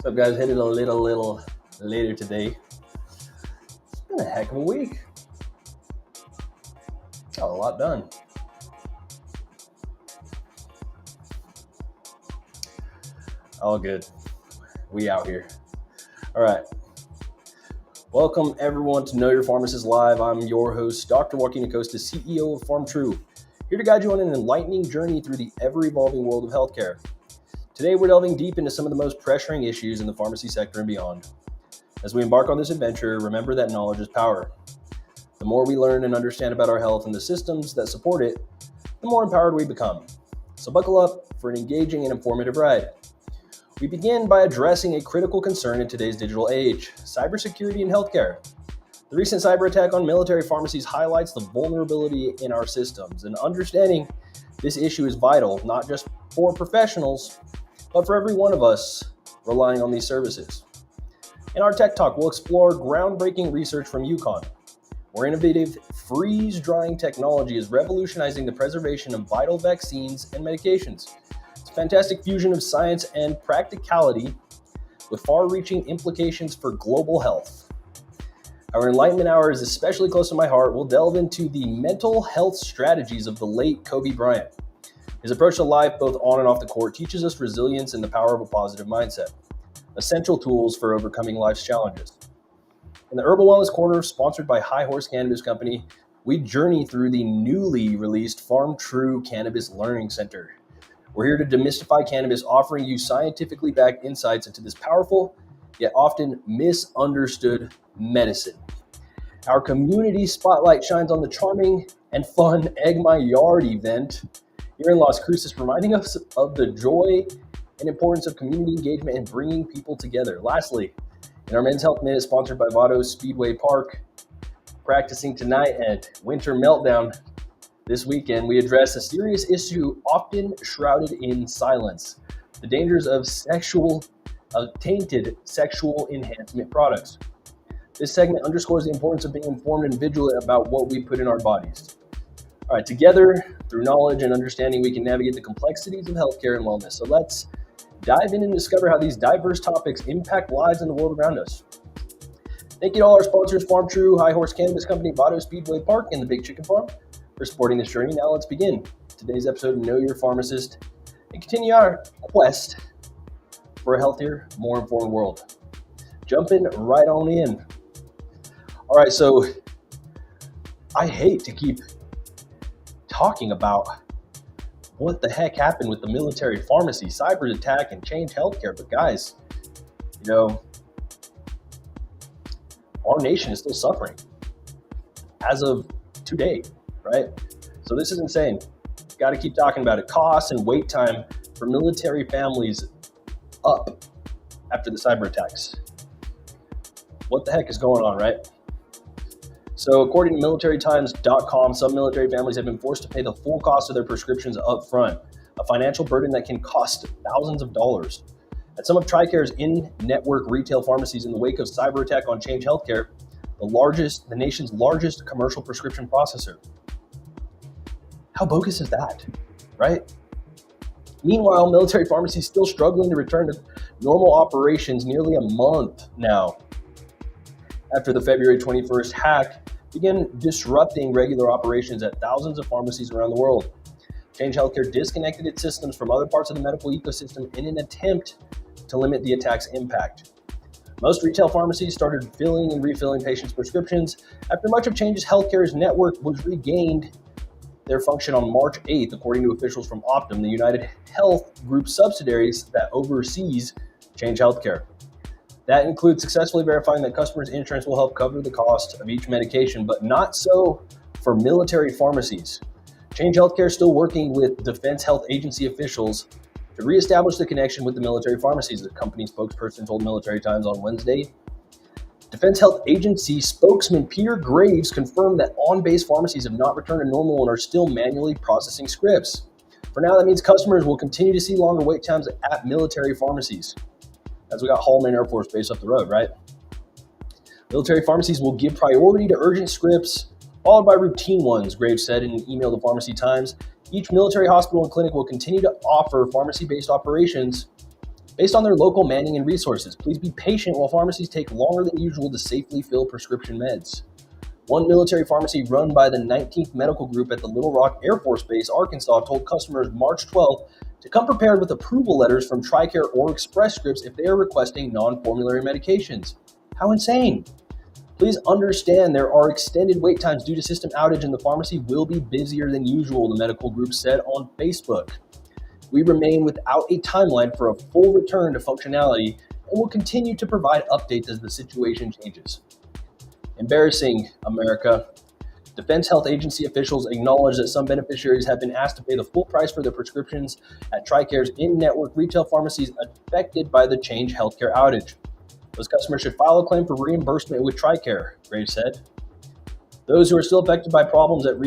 What's up, guys? Hit it a little later today. It's been a heck of a week. Got a lot done. All good. We out here. All right. Welcome, everyone, to Know Your Pharmacist Live. I'm your host, Dr. Joaquin Acosta, CEO of PharmTrue, here to guide you on an enlightening journey through the ever-evolving world of healthcare. Today, we're delving deep into some of the most pressuring issues in the pharmacy sector and beyond. As we embark on this adventure, remember that knowledge is power. The more we learn and understand about our health and the systems that support it, the more empowered we become. So buckle up for an engaging and informative ride. We begin by addressing a critical concern in today's digital age: cybersecurity in healthcare. The recent cyber attack on military pharmacies highlights the vulnerability in our systems, and understanding this issue is vital, not just for professionals, but for every one of us relying on these services. In our Tech Talk, we'll explore groundbreaking research from UConn, where innovative freeze-drying technology is revolutionizing the preservation of vital vaccines and medications. It's a fantastic fusion of science and practicality with far-reaching implications for global health. Our Enlightenment Hour is especially close to my heart. We'll delve into the mental health strategies of the late Kobe Bryant. His approach to life, both on and off the court, teaches us resilience and the power of a positive mindset, essential tools for overcoming life's challenges. In the Herbal Wellness Corner, sponsored by High Horse Cannabis Company, we journey through the newly released PharmTrue Cannabis Learning Center. We're here to demystify cannabis, offering you scientifically backed insights into this powerful, yet often misunderstood medicine. Our community spotlight shines on the charming and fun Egg My Yard event here in Las Cruces, reminding us of the joy and importance of community engagement and bringing people together. Lastly, in our Men's Health Minute, sponsored by Vado Speedway Park, practicing tonight at Winter Meltdown this weekend, we address a serious issue often shrouded in silence: the dangers of tainted sexual enhancement products. This segment underscores the importance of being informed and vigilant about what we put in our bodies. All right, together, through knowledge and understanding, we can navigate the complexities of healthcare and wellness. So let's dive in and discover how these diverse topics impact lives in the world around us. Thank you to all our sponsors, PharmTrue, High Horse Cannabis Company, Vado Speedway Park, and the Big Chicken Farm, for supporting this journey. Now let's begin today's episode of Know Your Pharmacist and continue our quest for a healthier, more informed world. Jumping right on in. All right, so I hate to keep talking about what the heck happened with the military pharmacy cyber attack and Change Healthcare, but guys, our nation is still suffering as of today, right? So this is insane. Got to keep talking about it. Costs and wait time for military families up after the cyber attacks. What the heck is going on, right? So according to militarytimes.com, some military families have been forced to pay the full cost of their prescriptions up front, a financial burden that can cost thousands of dollars. At some of TRICARE's in-network retail pharmacies in the wake of cyber attack on Change Healthcare, the nation's largest commercial prescription processor. How bogus is that, right? Meanwhile, military pharmacies still struggling to return to normal operations nearly a month now after the February 21st hack began disrupting regular operations at thousands of pharmacies around the world. Change Healthcare disconnected its systems from other parts of the medical ecosystem in an attempt to limit the attack's impact. Most retail pharmacies started filling and refilling patients' prescriptions after much of Change Healthcare's network was regained their function on March 8th, according to officials from Optum, the United Health Group subsidiaries that oversees Change Healthcare. That includes successfully verifying that customers' insurance will help cover the cost of each medication, but not so for military pharmacies. Change Healthcare is still working with Defense Health Agency officials to reestablish the connection with the military pharmacies, the company spokesperson told Military Times on Wednesday. Defense Health Agency spokesman Peter Graves confirmed that on-base pharmacies have not returned to normal and are still manually processing scripts. For now, that means customers will continue to see longer wait times at military pharmacies, as we got Hallman Air Force Base up the road, right? Military pharmacies will give priority to urgent scripts, followed by routine ones, Graves said in an email to Pharmacy Times. Each military hospital and clinic will continue to offer pharmacy-based operations based on their local manning and resources. Please be patient while pharmacies take longer than usual to safely fill prescription meds. One military pharmacy run by the 19th Medical Group at the Little Rock Air Force Base, Arkansas, told customers March 12th to come prepared with approval letters from TRICARE or Express Scripts if they are requesting non-formulary medications. How insane! Please understand there are extended wait times due to system outage and the pharmacy will be busier than usual, the medical group said on Facebook. We remain without a timeline for a full return to functionality and will continue to provide updates as the situation changes. Embarrassing, America. Defense Health Agency officials acknowledge that some beneficiaries have been asked to pay the full price for their prescriptions at TRICARE's in-network retail pharmacies affected by the Change Healthcare outage. Those customers should file a claim for reimbursement with TRICARE, Graves said. Those who are still affected by problems at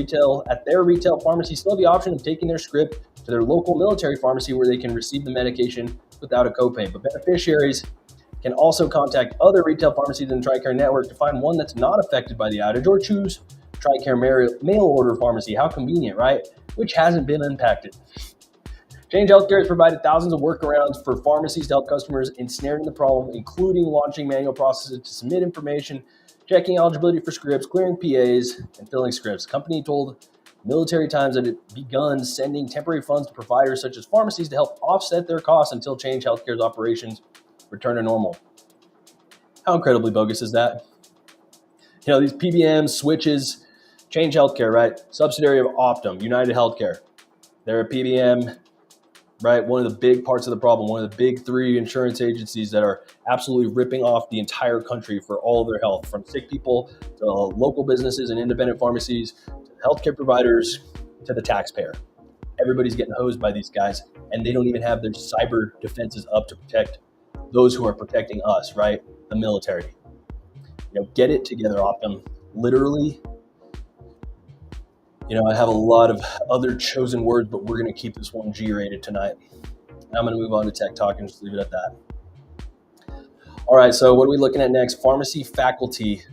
their retail pharmacy still have the option of taking their script to their local military pharmacy where they can receive the medication without a copay. But beneficiaries can also contact other retail pharmacies in the TRICARE network to find one that's not affected by the outage or choose TRICARE mail order pharmacy. How convenient, right? Which hasn't been impacted. Change Healthcare has provided thousands of workarounds for pharmacies to help customers ensnared in the problem, including launching manual processes to submit information, checking eligibility for scripts, clearing PAs, and filling scripts. The company told Military Times that it begun sending temporary funds to providers such as pharmacies to help offset their costs until Change Healthcare's operations return to normal. How incredibly bogus is that? You know, these PBMs, switches, Change Healthcare, right? Subsidiary of Optum, United Healthcare. They're a PBM, right? One of the big parts of the problem, one of the big three insurance agencies that are absolutely ripping off the entire country for all of their health, from sick people to local businesses and independent pharmacies, to healthcare providers, to the taxpayer. Everybody's getting hosed by these guys, and they don't even have their cyber defenses up to protect those who are protecting us, right? The military. You know, get it together, Optum. Literally, you know, I have a lot of other chosen words, but we're going to keep this one G-rated tonight. And I'm going to move on to tech talk and just leave it at that. All right, so what are we looking at next? Pharmacy faculty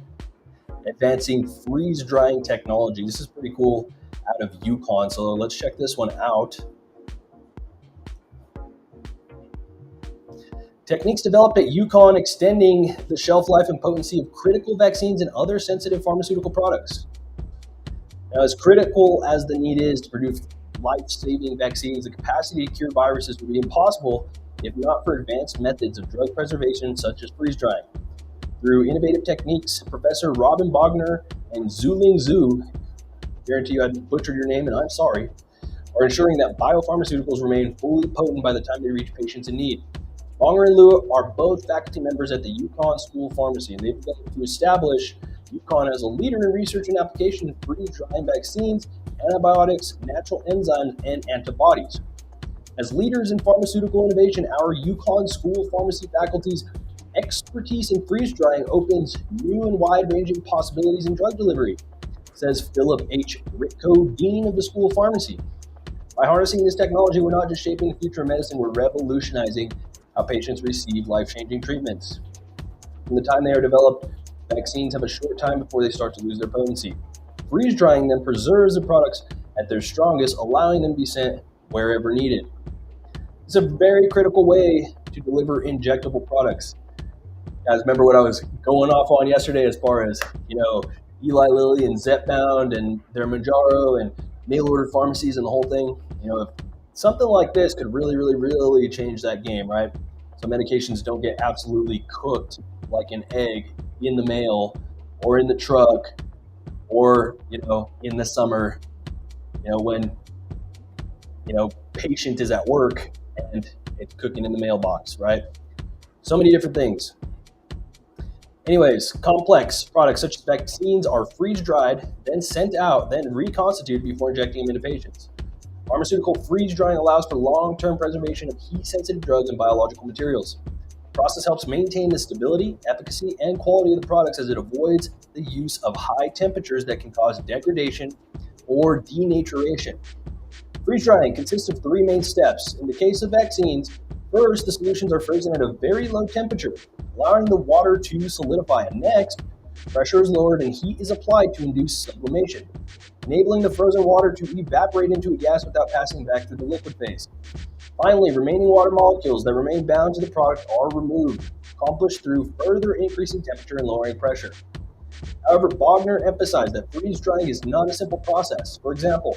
advancing freeze-drying technology. This is pretty cool, out of UConn. So let's check this one out. Techniques developed at UConn extending the shelf life and potency of critical vaccines and other sensitive pharmaceutical products. Now, as critical as the need is to produce life-saving vaccines, the capacity to cure viruses would be impossible if not for advanced methods of drug preservation such as freeze-drying. Through innovative techniques, Professor Robin Bogner and Zuling Zhu, guarantee you I butchered your name and I'm sorry, are ensuring that biopharmaceuticals remain fully potent by the time they reach patients in need. Bogner and Liu are both faculty members at the UConn School of Pharmacy, and they've begun to establish UConn as a leader in research and application of freeze-drying vaccines, antibiotics, natural enzymes, and antibodies. As leaders in pharmaceutical innovation, our UConn School of Pharmacy faculty's expertise in freeze-drying opens new and wide-ranging possibilities in drug delivery, says Philip H. Ritko, Dean of the School of Pharmacy. By harnessing this technology, we're not just shaping the future of medicine, we're revolutionizing how patients receive life-changing treatments. From the time they are developed, vaccines have a short time before they start to lose their potency. Freeze-drying them preserves the products at their strongest, allowing them to be sent wherever needed. It's a very critical way to deliver injectable products. Guys, remember what I was going off on yesterday as far as, you know, Eli Lilly and Zepbound and their Manjaro and mail-order pharmacies and the whole thing? You know, if something like this could really change that game, right? So medications don't get absolutely cooked like an egg in the mail or in the truck or, you know, in the summer, you know, when, you know, patient is at work and it's cooking in the mailbox, right? So many different things. Anyways, complex products such as vaccines are freeze-dried, then sent out, then reconstituted before injecting them into patients. Pharmaceutical freeze-drying allows for long-term preservation of heat-sensitive drugs and biological materials. The process helps maintain the stability, efficacy, and quality of the products as it avoids the use of high temperatures that can cause degradation or denaturation. Freeze-drying consists of three main steps. In the case of vaccines, first, the solutions are frozen at a very low temperature, allowing the water to solidify. And next, Pressure is lowered and heat is applied to induce sublimation, enabling the frozen water to evaporate into a gas without passing back through the liquid phase. Finally, remaining water molecules that remain bound to the product are removed, accomplished through further increasing temperature and lowering pressure. However, Bogner emphasized that freeze drying is not a simple process. For example,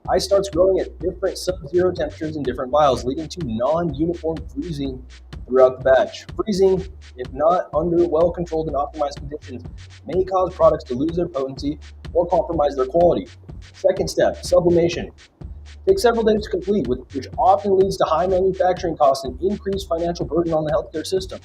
ice starts growing at different sub-zero temperatures in different vials, leading to non-uniform freezing throughout the batch. Freezing, if not under well-controlled and optimized conditions, may cause products to lose their potency or compromise their quality. Second step, sublimation. Takes several days to complete, which often leads to high manufacturing costs and increased financial burden on the healthcare system.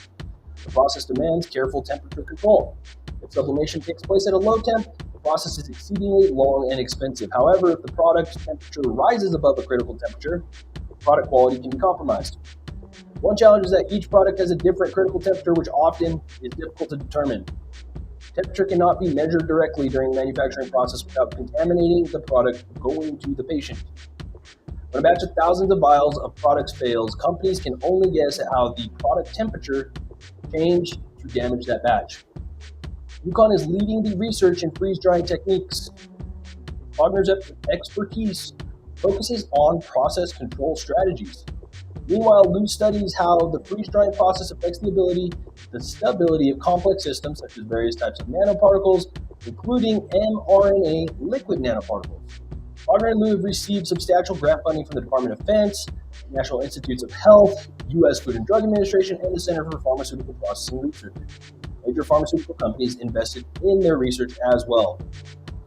The process demands careful temperature control. If sublimation takes place at a low temp, the process is exceedingly long and expensive. However, if the product temperature rises above a critical temperature, product quality can be compromised. One challenge is that each product has a different critical temperature, which often is difficult to determine. Temperature cannot be measured directly during the manufacturing process without contaminating the product going to the patient. When a batch of thousands of vials of products fails, companies can only guess at how the product temperature changed to damage that batch. UConn is leading the research in freeze-drying techniques. Bogner's expertise focuses on process control strategies. Meanwhile, Liu studies how the freeze-drying process affects the stability of complex systems such as various types of nanoparticles, including mRNA liquid nanoparticles. Bogner and Liu have received substantial grant funding from the Department of Defense, National Institutes of Health, U.S. Food and Drug Administration, and the Center for Pharmaceutical Processing Research. Major pharmaceutical companies invested in their research as well.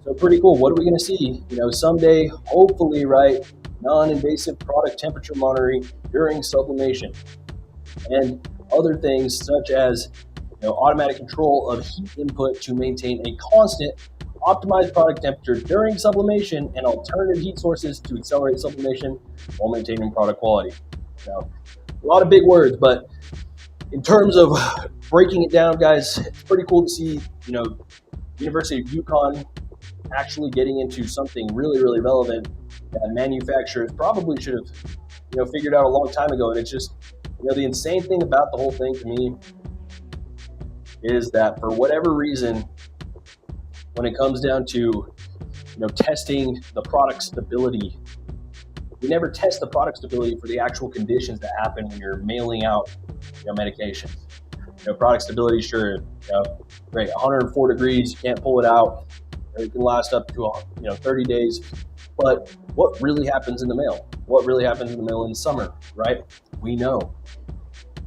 So pretty cool. What are we going to see? Someday, hopefully, right? Non-invasive product temperature monitoring during sublimation, and other things such as automatic control of heat input to maintain a constant optimized product temperature during sublimation, and alternative heat sources to accelerate sublimation while maintaining product quality. Now, a lot of big words, but in terms of breaking it down, guys, it's pretty cool to see, University of UConn actually getting into something really, really relevant that manufacturers probably should have, figured out a long time ago. And it's just, the insane thing about the whole thing to me is that for whatever reason, when it comes down to, testing the product stability, we never test the product stability for the actual conditions that happen when you're mailing out, medications. Product stability, sure, great, 104 degrees, you can't pull it out. It can last up to 30 days. But what really happens in the mail? What really happens in the mail in summer, right? We know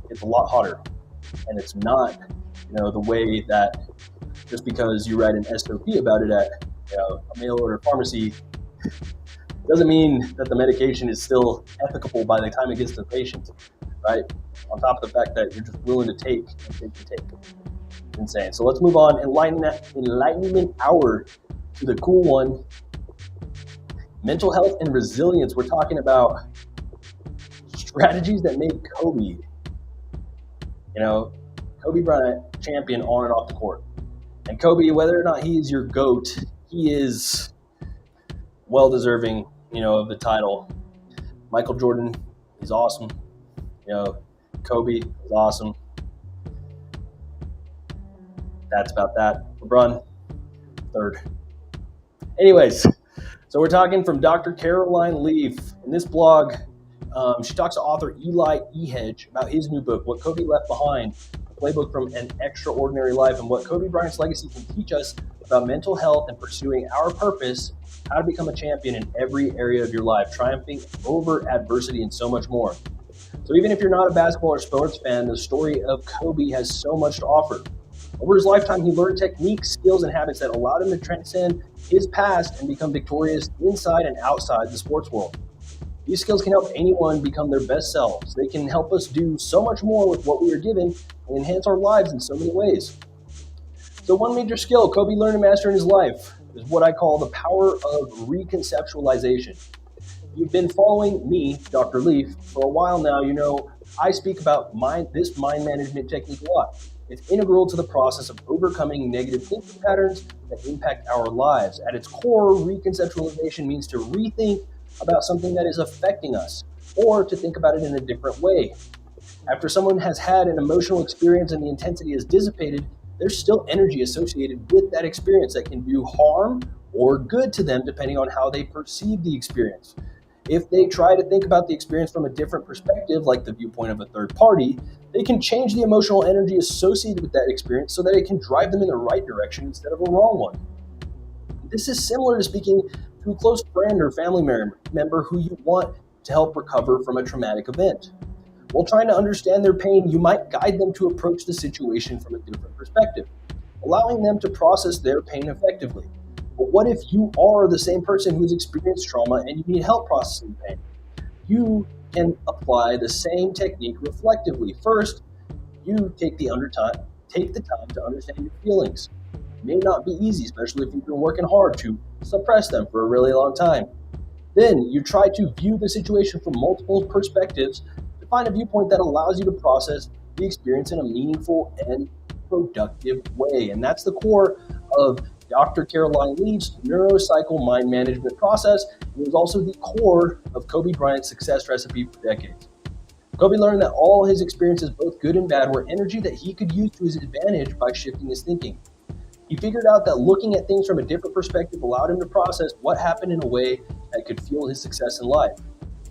it's a lot hotter, and it's not, the way that just because you write an SOP about it at a mail order pharmacy doesn't mean that the medication is still applicable by the time it gets to the patient, right? On top of the fact that you're just willing to take and take and take. Insane. So let's move on. Enlightenment Hour to the cool one. Mental health and resilience. We're talking about strategies that made Kobe, Kobe Bryant, champion on and off the court. And Kobe, whether or not he is your GOAT, he is well deserving, of the title. Michael Jordan is awesome. Kobe is awesome. That's about that. LeBron, third. Anyways, so we're talking from Dr. Caroline Leaf. In this blog, she talks to author Eli Ehedge about his new book, What Kobe Left Behind, a playbook from an extraordinary life, and what Kobe Bryant's legacy can teach us about mental health and pursuing our purpose, how to become a champion in every area of your life, triumphing over adversity, and so much more. So even if you're not a basketball or sports fan, the story of Kobe has so much to offer. Over his lifetime, he learned techniques, skills, and habits that allowed him to transcend his past and become victorious inside and outside the sports world. These skills can help anyone become their best selves. They can help us do so much more with what we are given and enhance our lives in so many ways. So one major skill Kobe learned to master in his life is what I call the power of reconceptualization. You've been following me, Dr. Leaf, for a while now. I speak about this mind management technique a lot. It's integral to the process of overcoming negative thinking patterns that impact our lives. At its core, reconceptualization means to rethink about something that is affecting us, or to think about it in a different way. After someone has had an emotional experience and the intensity is dissipated, there's still energy associated with that experience that can do harm or good to them depending on how they perceive the experience. If they try to think about the experience from a different perspective, like the viewpoint of a third party, they can change the emotional energy associated with that experience so that it can drive them in the right direction instead of a wrong one. This is similar to speaking to a close friend or family member who you want to help recover from a traumatic event. While trying to understand their pain, you might guide them to approach the situation from a different perspective, allowing them to process their pain effectively. But what if you are the same person who's experienced trauma and you need help processing pain? You can apply the same technique reflectively. First, you take the time to understand your feelings. It may not be easy, especially if you've been working hard to suppress them for a really long time. Then you try to view the situation from multiple perspectives to find a viewpoint that allows you to process the experience in a meaningful and productive way. And that's the core of Dr. Caroline Leaf's neurocycle mind management process. It was also the core of Kobe Bryant's success recipe for decades. Kobe learned that all his experiences, both good and bad, were energy that he could use to his advantage by shifting his thinking. He figured out that looking at things from a different perspective allowed him to process what happened in a way that could fuel his success in life.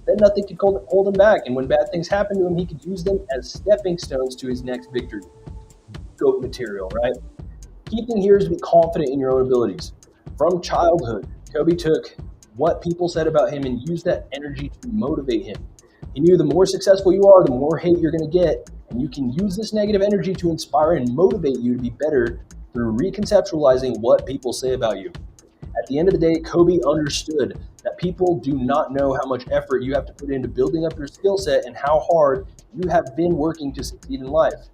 Then nothing could hold him back, and when bad things happened to him, he could use them as stepping stones to his next victory. GOAT material, right? Key thing here is to be confident in your own abilities. From childhood, Kobe took what people said about him and used that energy to motivate him. He knew the more successful you are, the more hate you're going to get, and you can use this negative energy to inspire and motivate you to be better through reconceptualizing what people say about you. At the end of the day, Kobe understood that people do not know how much effort you have to put into building up your skill set and how hard you have been working to succeed in life.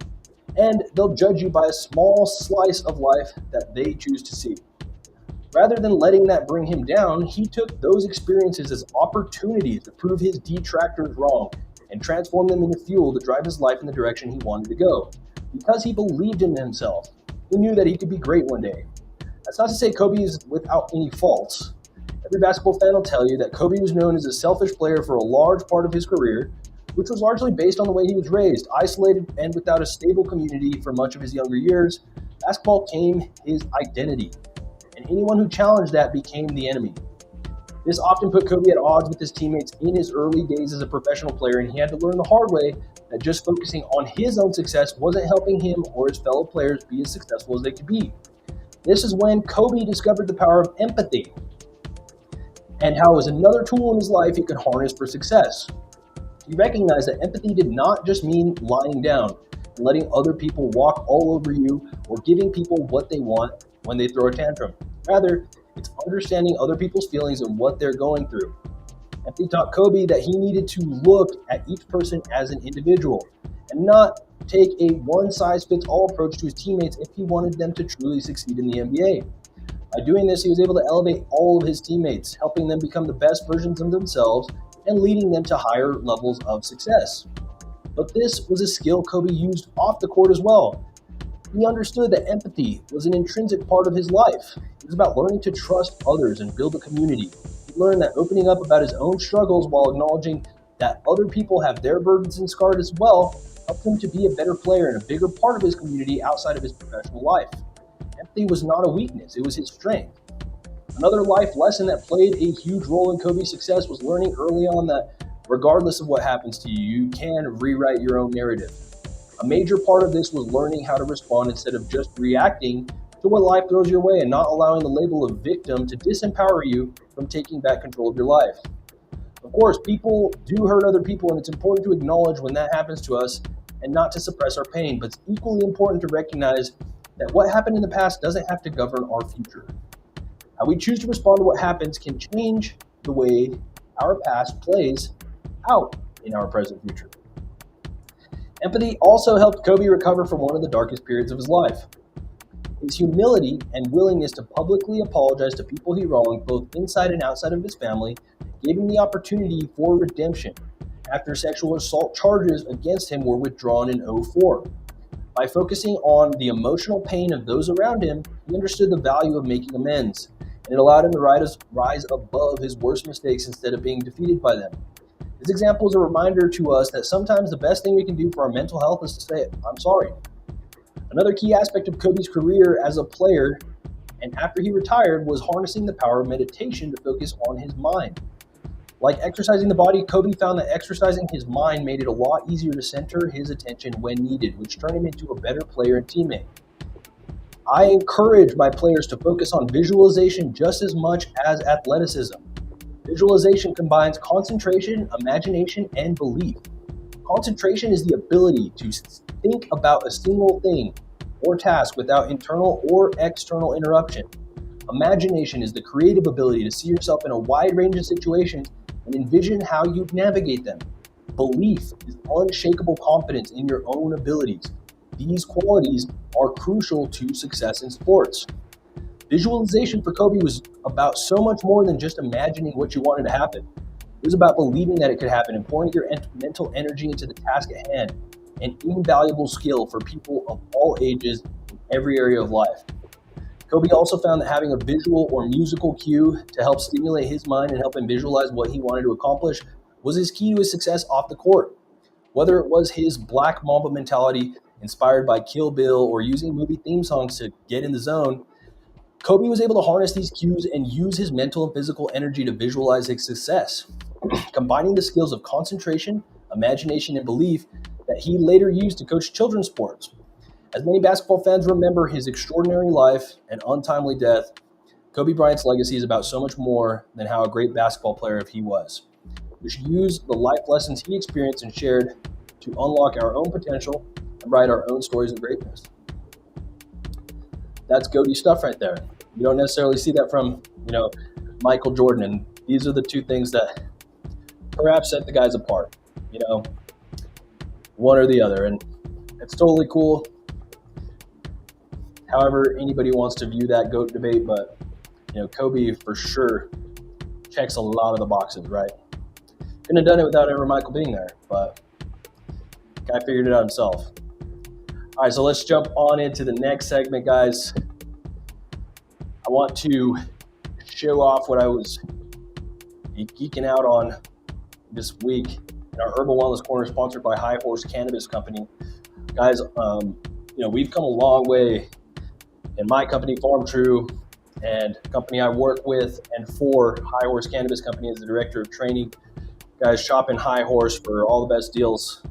And they'll judge you by a small slice of life that they choose to see. Rather than letting that bring him down, he took those experiences as opportunities to prove his detractors wrong and transform them into fuel to drive his life in the direction he wanted to go. Because he believed in himself, he knew that he could be great one day. That's not to say Kobe is without any faults. Every basketball fan will tell you that Kobe was known as a selfish player for a large part of his career, which was largely based on the way he was raised. Isolated and without a stable community for much of his younger years, basketball became his identity, and anyone who challenged that became the enemy. This often put Kobe at odds with his teammates in his early days as a professional player, and he had to learn the hard way that just focusing on his own success wasn't helping him or his fellow players be as successful as they could be. This is when Kobe discovered the power of empathy and how it was another tool in his life he could harness for success. He recognized that empathy did not just mean lying down and letting other people walk all over you or giving people what they want when they throw a tantrum. Rather, it's understanding other people's feelings and what they're going through. Empathy taught Kobe that he needed to look at each person as an individual and not take a one-size-fits-all approach to his teammates if he wanted them to truly succeed in the NBA. By doing this, he was able to elevate all of his teammates, helping them become the best versions of themselves and leading them to higher levels of success. But this was a skill Kobe used off the court as well. He understood that empathy was an intrinsic part of his life. It was about learning to trust others and build a community. He learned that opening up about his own struggles while acknowledging that other people have their burdens and scars as well helped him to be a better player and a bigger part of his community outside of his professional life. Empathy was not a weakness, it was his strength. Another life lesson that played a huge role in Kobe's success was learning early on that regardless of what happens to you, you can rewrite your own narrative. A major part of this was learning how to respond instead of just reacting to what life throws your way and not allowing the label of victim to disempower you from taking back control of your life. Of course, people do hurt other people, and it's important to acknowledge when that happens to us and not to suppress our pain, but it's equally important to recognize that what happened in the past doesn't have to govern our future. How we choose to respond to what happens can change the way our past plays out in our present future. Empathy also helped Kobe recover from one of the darkest periods of his life. His humility and willingness to publicly apologize to people he wronged, both inside and outside of his family, gave him the opportunity for redemption after sexual assault charges against him were withdrawn in 2004. By focusing on the emotional pain of those around him, he understood the value of making amends, and it allowed him to rise above his worst mistakes instead of being defeated by them. This example is a reminder to us that sometimes the best thing we can do for our mental health is to say, "I'm sorry." Another key aspect of Kobe's career as a player and after he retired was harnessing the power of meditation to focus on his mind. Like exercising the body, Kobe found that exercising his mind made it a lot easier to center his attention when needed, which turned him into a better player and teammate. I encourage my players to focus on visualization just as much as athleticism. Visualization combines concentration, imagination, and belief. Concentration is the ability to think about a single thing or task without internal or external interruption. Imagination is the creative ability to see yourself in a wide range of situations and envision how you'd navigate them. Belief is unshakable confidence in your own abilities. These qualities are crucial to success in sports. Visualization for Kobe was about so much more than just imagining what you wanted to happen. It was about believing that it could happen and pouring your mental energy into the task at hand, an invaluable skill for people of all ages in every area of life. Kobe also found that having a visual or musical cue to help stimulate his mind and help him visualize what he wanted to accomplish was his key to his success off the court. Whether it was his Black Mamba mentality inspired by Kill Bill or using movie theme songs to get in the zone, Kobe was able to harness these cues and use his mental and physical energy to visualize his success, combining the skills of concentration, imagination, and belief that he later used to coach children's sports. As many basketball fans remember his extraordinary life and untimely death, Kobe Bryant's legacy is about so much more than how a great basketball player he was. We should use the life lessons he experienced and shared to unlock our own potential and write our own stories of greatness. That's GOAT stuff right there. You don't necessarily see that from, Michael Jordan. And these are the two things that perhaps set the guys apart, one or the other. And it's totally cool. However anybody wants to view that GOAT debate, but, Kobe for sure checks a lot of the boxes, right? Couldn't have done it without ever Michael being there, but guy figured it out himself. All right, so let's jump on into the next segment, guys. I want to show off what I was geeking out on this week in our Herbal Wellness Corner, sponsored by High Horse Cannabis Company. Guys, we've come a long way in my company, FarmTrue, and the company I work with and for High Horse Cannabis Company as the director of training. Guys, shop in High Horse for all the best deals.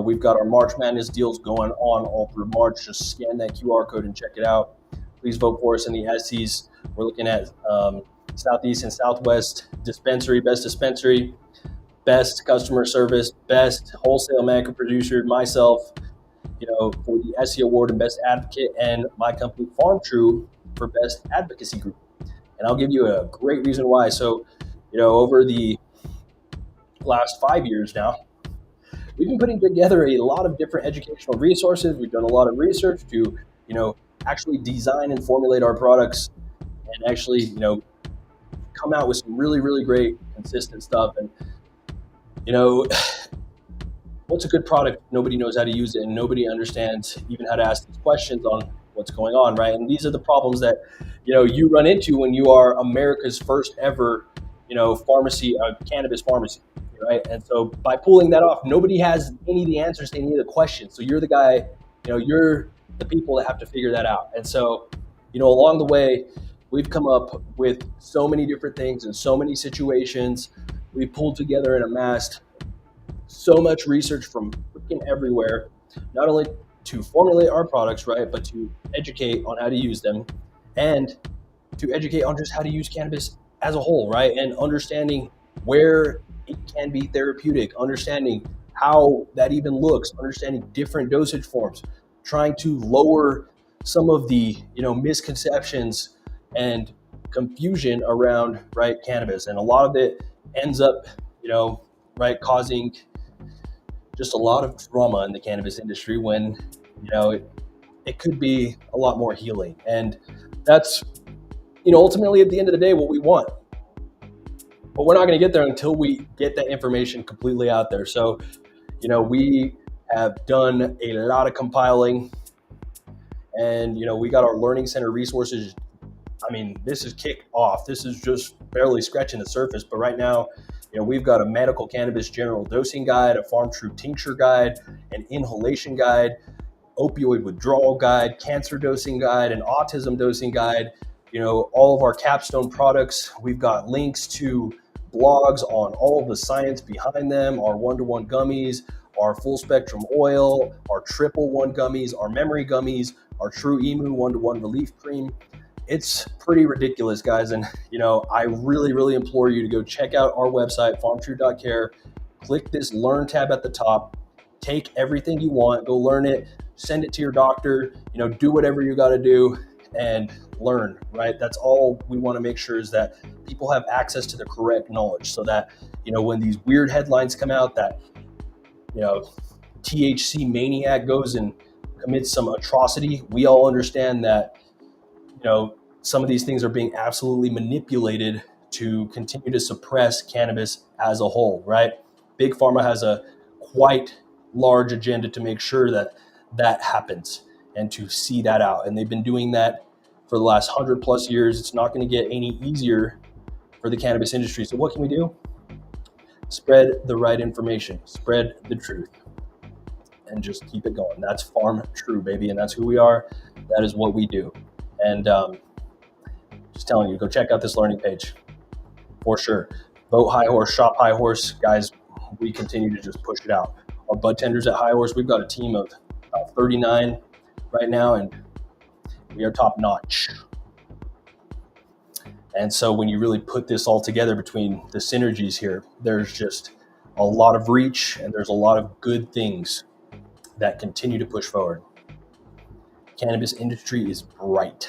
We've got our March Madness deals going on all through March. Just scan that QR code and check it out. Please vote for us in the SCs. We're looking at Southeast and Southwest dispensary, best customer service, best wholesale macro producer, myself, for the SC Award and Best Advocate, and my company FarmTrue for Best Advocacy Group. And I'll give you a great reason why. So, over the last 5 years now, we've been putting together a lot of different educational resources. We've done a lot of research to, actually design and formulate our products and actually, come out with some really, really great, consistent stuff. And, what's a good product? Nobody knows how to use it, and nobody understands even how to ask these questions on what's going on, right? And these are the problems that, you run into when you are America's first ever, cannabis pharmacy. Right. And so by pulling that off, nobody has any of the answers to any of the questions. So you're the guy, you're the people that have to figure that out. And so, along the way, we've come up with so many different things and so many situations. We pulled together and amassed so much research from freaking everywhere, not only to formulate our products, right, but to educate on how to use them and to educate on just how to use cannabis as a whole, right? And understanding where it can be therapeutic, understanding how that even looks, understanding different dosage forms, trying to lower some of the, misconceptions and confusion around, right, cannabis. And a lot of it ends up, causing just a lot of drama in the cannabis industry when, it could be a lot more healing. And that's, ultimately at the end of the day, what we want. But we're not going to get there until we get that information completely out there. So, we have done a lot of compiling and, we got our learning center resources. I mean, this is kicked off. This is just barely scratching the surface. But right now, we've got a medical cannabis general dosing guide, a FarmTrue tincture guide, an inhalation guide, opioid withdrawal guide, cancer dosing guide, and autism dosing guide. All of our capstone products, we've got links to blogs on all of the science behind them, our 1-to-1 gummies, our full spectrum oil, our triple 1 gummies, our memory gummies, our True Emu 1-to-1 relief cream. It's pretty ridiculous, guys. And, I really, really implore you to go check out our website, pharmtrue.care. Click this Learn tab at the top. Take everything you want, go learn it, send it to your doctor, do whatever you got to do and learn, right? That's all we want to make sure is that people have access to the correct knowledge so that, when these weird headlines come out that, THC maniac goes and commits some atrocity, we all understand that, some of these things are being absolutely manipulated to continue to suppress cannabis as a whole, right? Big Pharma has a quite large agenda to make sure that that happens and to see that out. And they've been doing that for the last 100 plus years. It's not going to get any easier for the cannabis industry. So what can we do? Spread the right information, spread the truth, and just keep it going. That's Farm True, baby. And that's who we are. That is what we do. And just telling you, go check out this learning page for sure. Vote High Horse, shop High Horse. Guys, we continue to just push it out. Our bud tenders at High Horse, we've got a team of about 39 right now, and we are top notch. And so when you really put this all together between the synergies here, there's just a lot of reach and there's a lot of good things that continue to push forward. Cannabis industry is bright.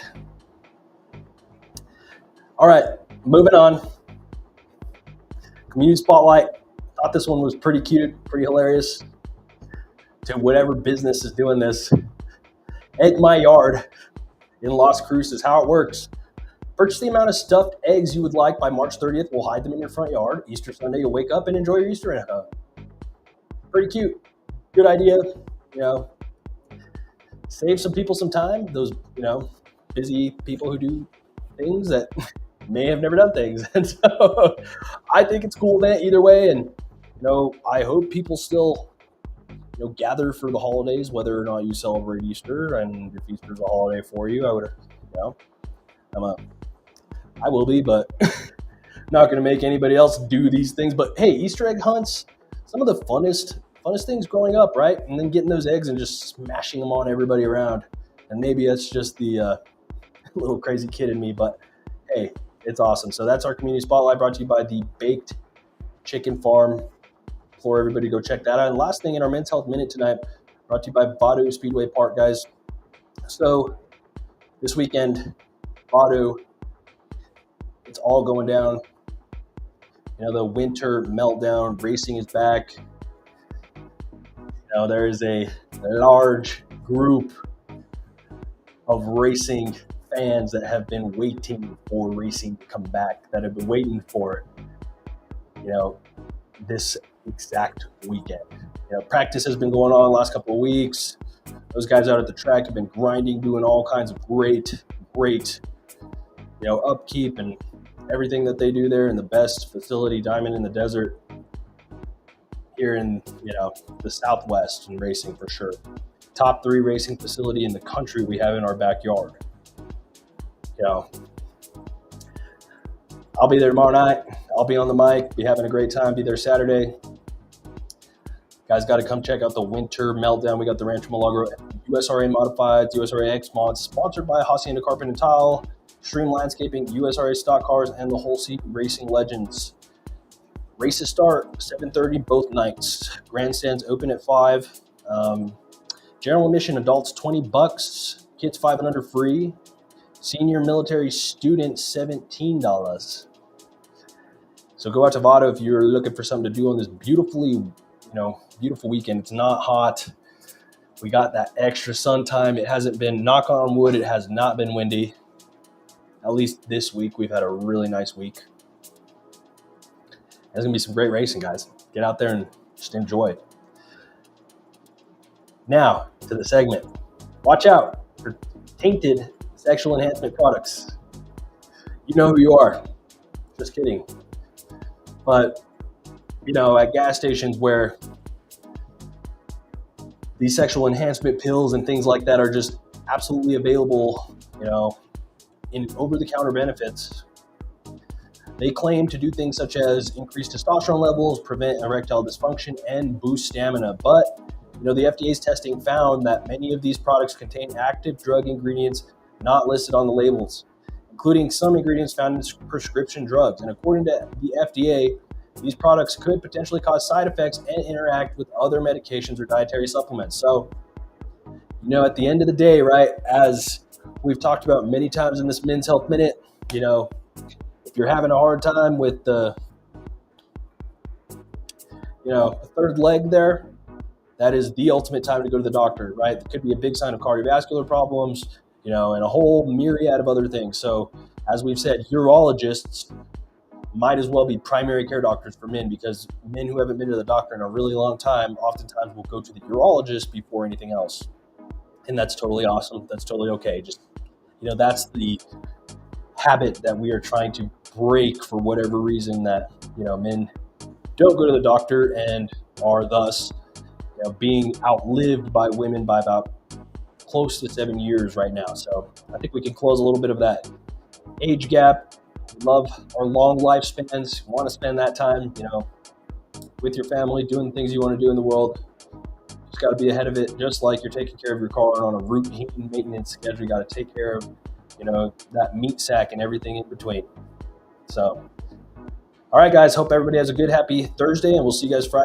All right, moving on. Community Spotlight. Thought this one was pretty cute, pretty hilarious. To whatever business is doing this. Egg My Yard in Las Cruces. How it works. Purchase the amount of stuffed eggs you would like by March 30th. We'll hide them in your front yard. Easter Sunday, you'll wake up and enjoy your Easter egg hunt. Pretty cute. Good idea. Save some people some time. Those, busy people who do things that may have never done things. And so I think it's cool, man, either way. And, I hope people still, gather for the holidays, whether or not you celebrate Easter. And if Easter's a holiday for you, I will be, but not going to make anybody else do these things. But hey, Easter egg hunts, some of the funnest things growing up, right? And then getting those eggs and just smashing them on everybody around. And maybe that's just the little crazy kid in me, but hey, it's awesome. So that's our community spotlight brought to you by the Baked Chicken Farm. For everybody to go check that out. And last thing in our Men's Health Minute tonight, brought to you by Vado Speedway Park, guys. So this weekend, Vado, it's all going down. The winter meltdown, racing is back. There is a large group of racing fans that have been waiting for racing to come back, that have been waiting for it, this exact weekend. Practice has been going on the last couple of weeks. Those guys out at the track have been grinding, doing all kinds of great, upkeep and everything that they do there in the best facility, Diamond in the Desert, here in, the Southwest in racing for sure. Top 3 racing facility in the country we have in our backyard. I'll be there tomorrow night. I'll be on the mic, be having a great time, be there Saturday. Guys, got to come check out the winter meltdown. We got the Rancho Milagro USRA Modifieds, USRA X Mods, sponsored by Hacienda Carpet and Tile, Stream Landscaping, USRA Stock Cars, and the Whole Seat Racing Legends. Races start 7:30 both nights. Grandstands open at 5. General admission, adults $20, kids 5 and under free. Senior military student $17. So go out to Vado if you're looking for something to do on this beautiful weekend. It's not hot. We got that extra sun time. It hasn't been, knock on wood, it has not been windy. At least this week, we've had a really nice week. There's going to be some great racing, guys. Get out there and just enjoy it. Now, to the segment. Watch out for tainted sexual enhancement products. You know who you are. Just kidding. But, at gas stations where these sexual enhancement pills and things like that are just absolutely available, in over-the-counter benefits. They claim to do things such as increase testosterone levels, prevent erectile dysfunction, and boost stamina. But the FDA's testing found that many of these products contain active drug ingredients not listed on the labels, including some ingredients found in prescription drugs. And according to the FDA, these products could potentially cause side effects and interact with other medications or dietary supplements. So, at the end of the day, right, as we've talked about many times in this Men's Health Minute, if you're having a hard time with the third leg there, that is the ultimate time to go to the doctor, right? It could be a big sign of cardiovascular problems, and a whole myriad of other things. So as we've said, urologists might as well be primary care doctors for men, because men who haven't been to the doctor in a really long time oftentimes will go to the urologist before anything else. And that's totally awesome. That's totally okay. Just, that's the habit that we are trying to break for whatever reason, that, men don't go to the doctor and are thus being outlived by women by about close to 7 years right now. So I think we can close a little bit of that age gap. We love our long lifespans. You want to spend that time, with your family, doing the things you want to do in the world. Just got to be ahead of it, just like you're taking care of your car on a routine maintenance schedule. You got to take care of, that meat sack and everything in between. So, all right, guys, hope everybody has a good, happy Thursday, and we'll see you guys Friday.